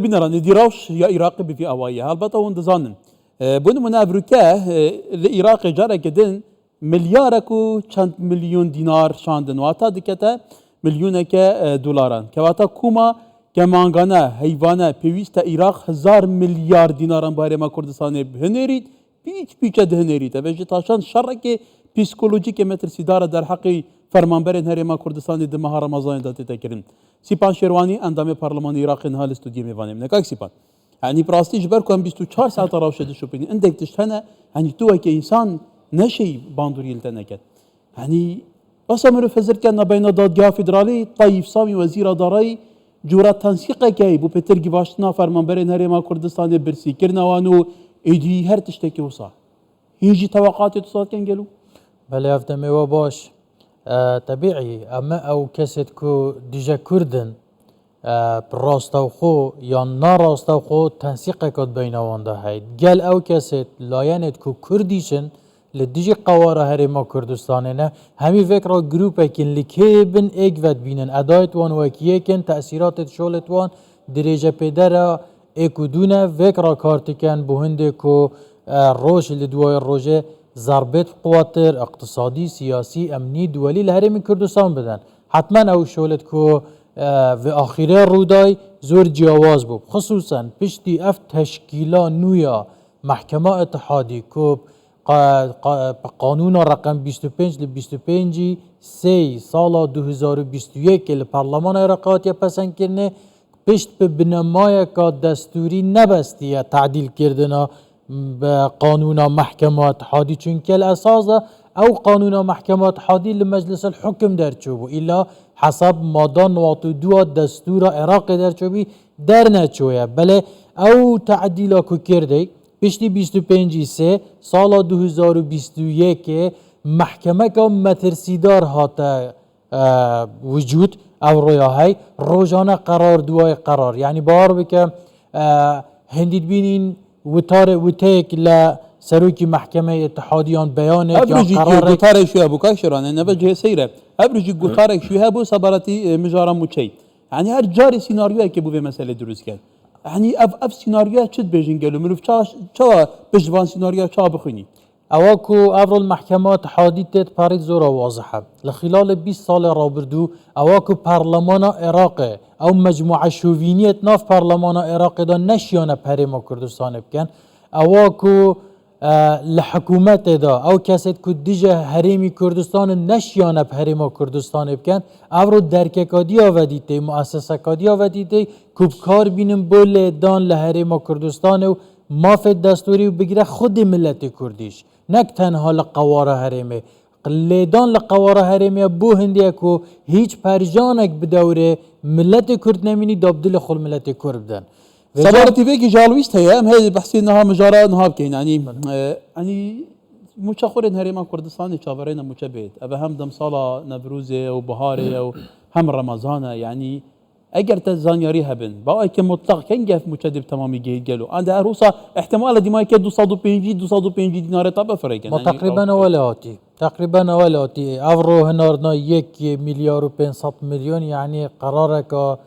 بنرى نديروش يا عراق بفي أوايا هالبطة هون دزانن بون من أفريقيا العراق جارة كدن ملياركو چند مليون دينار شاندن واتا دكتا مليونك دولاران كواتا كوما كمانغانا هيوانا بيويست عراق 1000 مليار ديناران بارما كردستان بهنريد بيچ دهنريد وجتاشان شرك پسیکولوژیک مترسیدار در حق فرمانبرین هرما کردستان دمها رمضان داده تکرین. سیپان شیروانی اندام پارلمان عراق نهال استودیو میوانیم. نکاک سیپان. یعنی براستی جبر کن 24 ساعت راوشده شوپینی. اندک تشتنه یعنی تو که انسان نشی باندوریل تنکد. یعنی بس امر فزر کن بین دادگاه فدرالی طیف سامی وزیر دارای جورا تنسیق کی بو پتر گیواشتنا فرمانبرین هرما کردستان برسی کرنوانو ایدی هر تشتکی وصا. هیچ توقعاتی تصاد کن گلو؟ بله افتم و باش طبیعی اما او کسید که دیجا کردن براستو خو یا ناراستو خو تنسیق کد بین وانده هید گل او کسید لاینت که کردیشن لدیجی قواره هرما کردستانه نه همی فکر گروپ اکن لکه بن ایک ود بینن ادایت وان وکیه کن تأثیرات شولت وان درجه پیدر اکودونه فکر کارتکن بهنده که روش لدوای روژه ضربت قواتر اقتصادی سیاسی امنی دولی لهرم کردستان بدن حتما او شولت که و آخره رودای زور جواز بود خصوصا پشتی اف تشکیلا نویا محکمه اتحادی که قانون رقم 25 ل 25 3 سال 2021 که پارلمان عراقی پسند کرده پشت به بنمای که دستوری نبستی تعدیل کردن به قانون محکمه اتحادی چونکه الاساس او قانون محکمه اتحادی لمجلس الحكم در چوبو الا حسب ماده 92 دستور عراق در چوبی در نچویه بله او تعدیل کو کرده پشتی 25 3 سال 2021 محکمه که مترسیدار هاته وجود او رویاهای روزانه قرار دوای قرار یعنی بار بکه هندید بینین وتيك لا سروكي محكمة اتحاديان بيانك أبرجي قطارك شو أبو كاشران أنا بجي سيرة أبرجي قطارك شو أبو صبرتي مجارا موتشي يعني هر جاري سيناريو كبو في مسألة دروس كان يعني أف سيناريو شد بيجين قالوا ملوف شا بجوان سيناريو شا بخوني اواكو افرو المحكمة اتحادي تيت باريد زورا واضحة لخلال 20 سال رابردو اواكو برلمان عراقي او مجموعة شوفينيت ناف برلمان عراقي دا نشيانا بريما كردستان بكن اواكو لحكومت دا او كاسد كو ديجا هريمي كردستان نشيانا بريما كردستان بكن افرو درككاديا وديتي مؤسسكاديا وديتي كوبكار بينن بول دان لهريما كردستان و مافد دستوری و بگیره خود ملت کردیش نک تنها لقواره هرمه لیدان لقواره هرمه بو هندیه که هیچ پرجانک بدوره ملت کرد نمینی دابدل خل ملت کرد بدن سبارتي بيجي جالويست هي ام هي بحثي انها مجارة انها بكين يعني مشاخورين هريمان كردستاني شافرين مشابهت ابا هم دم صالة نبروزي او بهاري او هم رمضان يعني اگر تزانياري هبن باو که مطلق كان جاف مشدب تمامي جيلو عند عروسه احتمال دي ما يكاد 250 دينار طب فرق ما تقريبا ولاتي افرو هنارنا 1 مليار و 500 مليون يعني قرارك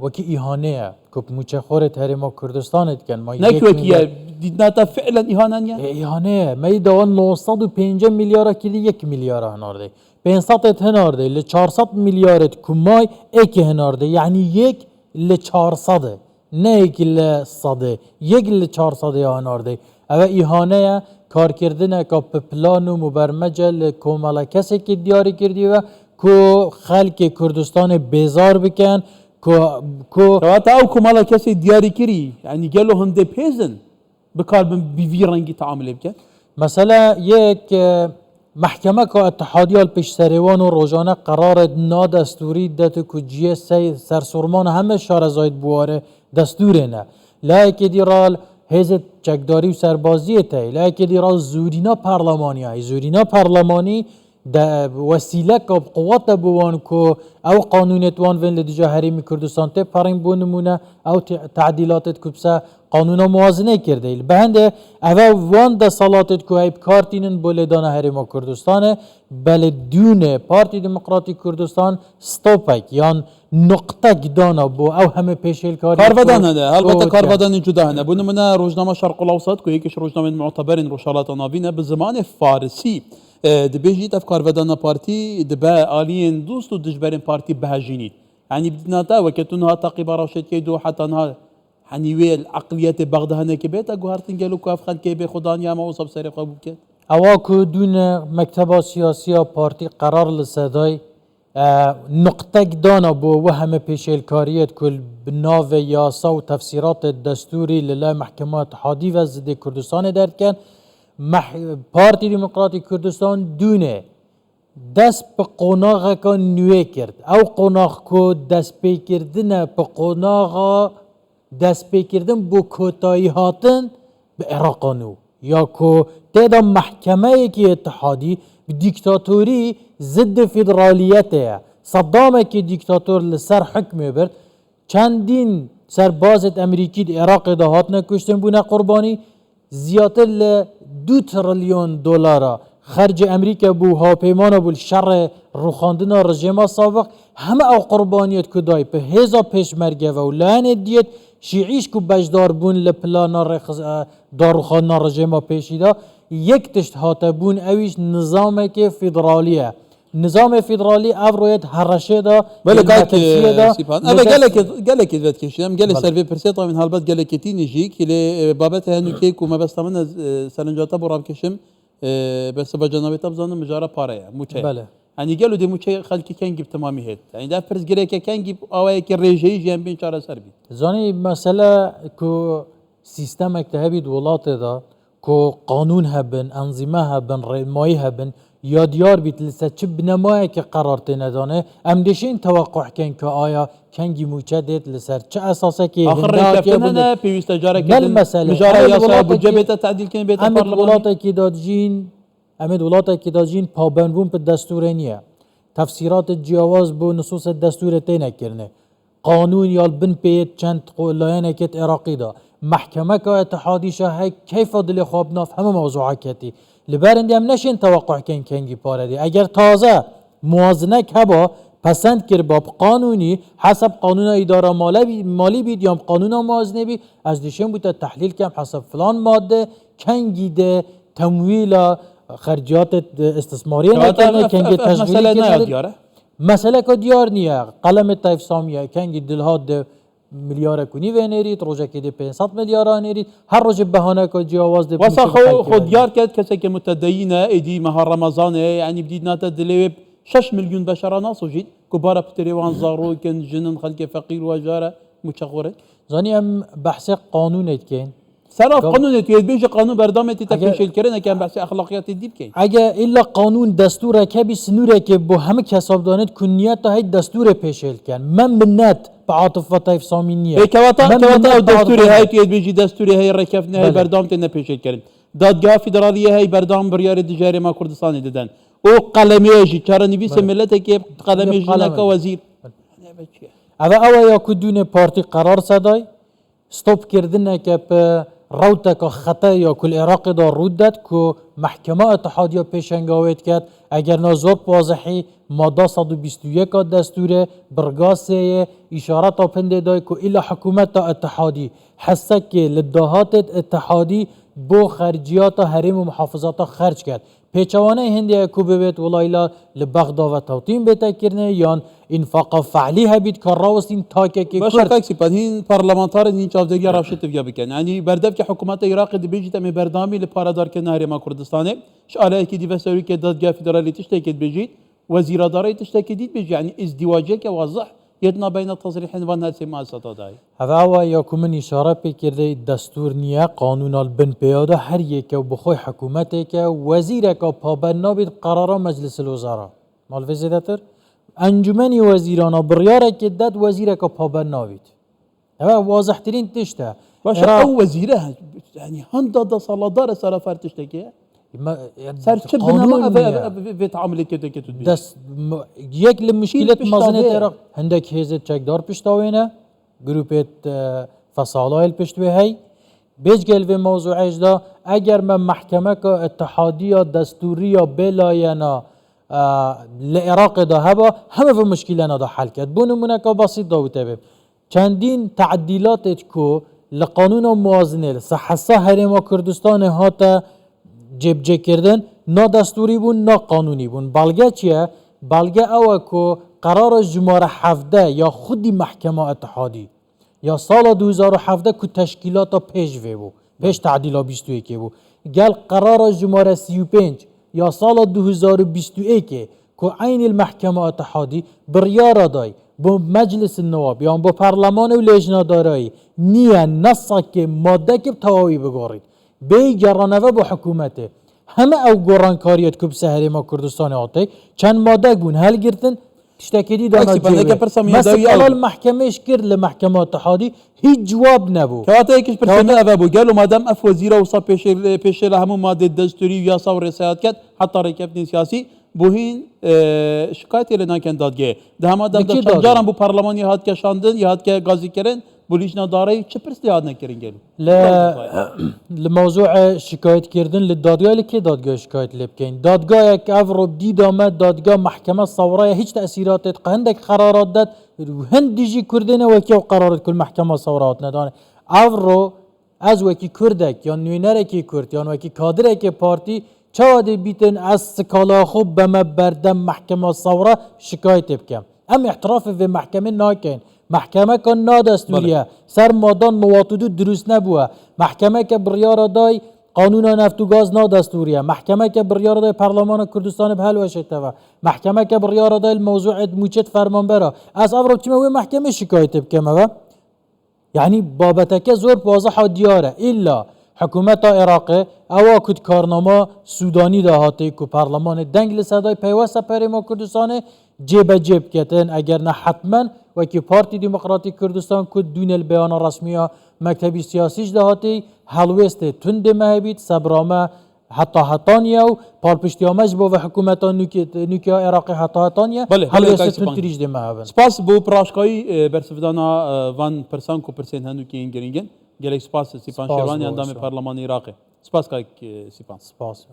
وكي اهانه كوب مشخورت هرما كردستان كان ما نكوكي ديناتا فعلا اهانه ما يدوان 905 مليار كيلي 1 مليار هنارده 500 هنارده ل 400 مليار كماي اك هنارده يعني 1 ل 400 نه 1 ل 100 1 ل 400 هنارده او اهانه کار کردن که پلان و مبرمجه لکومالا کسی که دیاری کردی و که خلق کردستان بیزار بکن که او کومالا کسی دیاری کردی یعنی گلو هنده پیزن بکار بیوی رنگی تعامل بکن مثلا یک محکمه که اتحادیال پیش سریوان و روزانه قرار نادستوری داد که جیه سرسرمان همه شارزاید بواره دستوره نه لایک دیرال هزت چکداری و سربازی تایی لکه دیرا زورینا پارلمانی های زورینا پارلمانی وسیله که قوات بوان که او قانونت وان وین لدیجا حریمی کردستان تی پارین بونمونه او تعدیلاتت که بسا قانونا موازنه کرده به هنده او وان ده صلاتت که ایب کارتینن بولیدان حریما کردستانه بله دونه پارتی دموکراتی کردستان ستوپک یان نقطه دانا بو او همه پیشل کاری کارودان هنه البته کارودان جدا هنه بو نمونه روزنامه شرق الاوسط که یکیش روزنامه معتبرین روشالات ناوینه به زمان فارسی دبیجیت اف کارودان پارتی دبا آلین دوست و دجبرین پارتی بهجینید يعني بدنا تا وكتونها تقيبا راشد كيدو حتى نها حنيويل عقلية بغداد که بیت گوهرتن گلو کاف خان که به خدا نیا ما وصب سر قبول کرد. اوا که دون مکتب سیاسی پارتی قرار لسدای نقطه دانا بو وهم پیشل کاریت کل بناو یاسا و تفسیرات دستوری للا محکمه اتحادی و ضد کردستان درد کن پارتی دموکراتی کردستان دونه دست به قناغ که نوی کرد او قناغ که دست پی کردن به قناغ دست پی کردن بو کوتایی هاتن به عراقانو یا که تعداد محکمه که اتحادی دیکتاتوری ضد فدرالیته صدام که دیکتاتور لسر حکم برد چندین سربازت امریکی دی عراق ده هاتنه کشتن بونه قربانی زیادتر ل 2 تریلیون دلار خرج امریکا بو هاپیمان بو شر روخاندن رژیم سابق همه او قربانیت که دای به هزا پیشمرگه و لعن دیت شیعیش که بجدار بون لپلان داروخان رژیم پیشیده یک تشت هاته بون اویش نظام که فدرالیه نظام فدرالی افرویت هرشه دا بله که سیپان اما گله که ود کشیدم گله سروی پرسیتا من حالبت گله کتی نجی که بابت هنو که کومه بس تمن سرنجاتا برام کشم بس بجنابی تبزانم مجارا پاره موچه بله يعني قالوا دي موچه خلکی کنگی تمامی هست يعني ده پرس گره که کنگی آوای که رژهی جنب بین چاره سر بید زانی مسئله که سیستم اکتهبی دولات دا که قانون هبن انظمه هبن رمایی هبن یا دیار بیت لسه چه بنمایه که قرار تندانه امدشین توقع کن که آیا کنگی موچه دیت لسر چه اساسه که آخر ریکفتن هنه پیوست جاره کدن مجاره یاسا بودجه بیتا تعدیل کن بیتا پارلمانی امید ولات که داجین پابندبون به دستور نیه تفسیرات جواز بو نصوص دستور تینه کرنه قانون یال بن پیت چند قولایانه کت عراقی دا محکمه که اتحادی شاه کیف دل خواب ناف همه موضوعه کتی لبرندی هم نشین توقع کن کنگی پاره دی اگر تازه موازنه که با پسند کر باب قانونی حسب قانون اداره مالی بید یا قانون موازنه بید از دیشن بوده تحلیل کم حسب فلان ماده کنگی ده تمویل خرجات استثماری نکنه کنگی تشغیلی کنه مسئله که دیار نیه قلم تایف سامیه کنگی دلهاد میلیارد کنی و نیرید روزه که دی 500 میلیارد نیرید هر روز بهانه که جواز دی واسه خود دیار کرد کسی که متدینه ایدی ماه رمضانه یعنی بدید ناتا دلیوب 6 میلیون بشر ناسو جید کبارا پتریوان زارو کن جنن خلق فقیر و جاره مچخوره زانی هم بحث قانونت کن صراف قانون تيد بيجي قانون برنامج تكفيش الكرنة كان بحث اخلاقيات الديب كين اگه الا قانون دستور که بی سنوره که با همه کساب دانت کنیت تا هی دستور پیشل کن من منت بعاطفه تایف سامینیه كواتا دستوري هاي تيد بيجي دستوري هاي ركفنا هاي برنامج تنا پیشل كرن دادگاه فدراليه هاي برنامج بريار دجاري ما كردستاني ددن او قلميجي چرا نویس ملت که قلميجي نکا وزیر اوا یا کدونه پارتی قرار صدای ستوب کردنه که روتك خطا یا کل عراق دا رودت که محکمه اتحادیه پیشنگاویت کرد اگر نازوب واضحی ماده 121 دستور برگاسه اشارت پنده دای که ایلا حکومت اتحادی حسه که لدهات اتحادی بو خرجیات حریم و محافظات خرج کرد پیچوانه هندی که ببید ولایلا لبغدا و توطین بیتا کرنه یا انفاق فعلی هبید که راوستین تاکه که باشه تاکسی پس این پارلمانتار این چافدگی رافشت بیا بکن یعنی بردف که حکومت عراق دی بیجی تمی بردامی لپارادار که نهر ما کردستانه شعاره که دی وسوری که دادگاه فدرالی تشتکید بیجید وزیراداری تشتکید بیجی یعنی ازدواجه که واضح یدنا بین تصریح و نرسی مؤسسات دای هوا یا کومن اشاره پیکرده دستور نیه قانون البن پیاده هر یک و بخوی حکومت که وزیر که پابند نبید قرار مجلس الوزراء مال وزیرتر انجمنی وزیران بریاره که داد وزیر که پابند نبید هوا واضح ترین تشته باشه او وزیره یعنی هند صلادار سر فرتشتکه سر چه بنما في تعامل كده دست یک لمشكلة مازنة عراق هندك هيزت چکدار پشتاوینه گروپت فصالای پشتوی هی بیج گل و موضوع اجدا اگر من محکمه که اتحادی دستوری بلاینا لعراق دا هبا همه في مشكلة دا حل کرد. بو نمونه که بسيط دا بتابه چندین تعدیلات کو لقانون موازنه لسحسا هرما کردستان هاتا جبجه کردن نا دستوری بون نا قانونی بون. بلگه چیه؟ بلگه اوه که قرار جماره 17 یا خودی محکمه اتحادی یا سال 2017 که تشکیلات پیش وی بو پیش تعدیلا 21 بو گل قرار جماره 35 یا سال 2021 که عین المحکمه اتحادی بریار دای با مجلس النواب یا با پارلمان و لجنه دارایی نیه نصا که ماده که تواوی بگارید بی گرانوه با حکومته همه او گرانکاریت که بسهری ما کردستان آتی چند ماده بون هل گرتن تشتكي دانا جوه مثلا المحكمة کرد لمحكمة اتحادي هیچ جواب نبو كواتا يكش برسمي أبابو قالوا مادام أف وزيرة وصا بيش لهم مادة دستوري وياسا ورسايات كات حتى ركبتين سياسي بوهين شكايتي لنا كان دادگه ده هما دادگه جارم بو برلمان يهاد كشاندن يهاد كغازي كرن بوليشنا داري چه پرس يهاد نكرن قالوا لموضوع شكايت كردن للدادگاه لكي دادگاه شكايت لبكين دادگاه يك افرو بديد آمد دادگاه محكمة صورية هيچ تأثيرات هندك قرارات داد هند ديجي كردن وكيو قرارات كل محكمة صورات ندانه افرو از وكي كردك يان نوينركي كرد يان وكي كادركي بارتي چاوده بیتن از سکالا خوب به بردم محکمه صوره شکایت بکم ام احتراف به محکمه ناکن محکمه که نادستوریه سر مادان نواتدو درست نبوه محکمه که بریار دای قانون نفت و گاز نادستوریه محکمه که بریار دای پارلمان کردستان به حل وشته محکمه که بریار دای الموضوع موچت فرمان برا از افراد چمه و محکمه شکایت بکم یعنی بابتک زور واضح دیاره الا حکومت عراق او کد کارنامه سودانی دهاتی که پارلمان دنگ لسدای پیوسته پری ما کردستان جیب جیب کتن اگر نه حتما و که پارتی دموکراتی کردستان کد دون البیان رسمی مکتبی سیاسیش دهاتی حلوست تند مهبید سبرامه حتی حتانیا و پالپشتیامش با حکومت نوکیا عراق حتی حتانیا حلوست تند تریج ده مهبن سپاس بو پراشکایی برسفدانا وان پرسان کو پرسین هنو کی اینگرینگن گلک سپاس سیپان شیروانی اندام پارلمان عراق سپاس که سیپان سپاس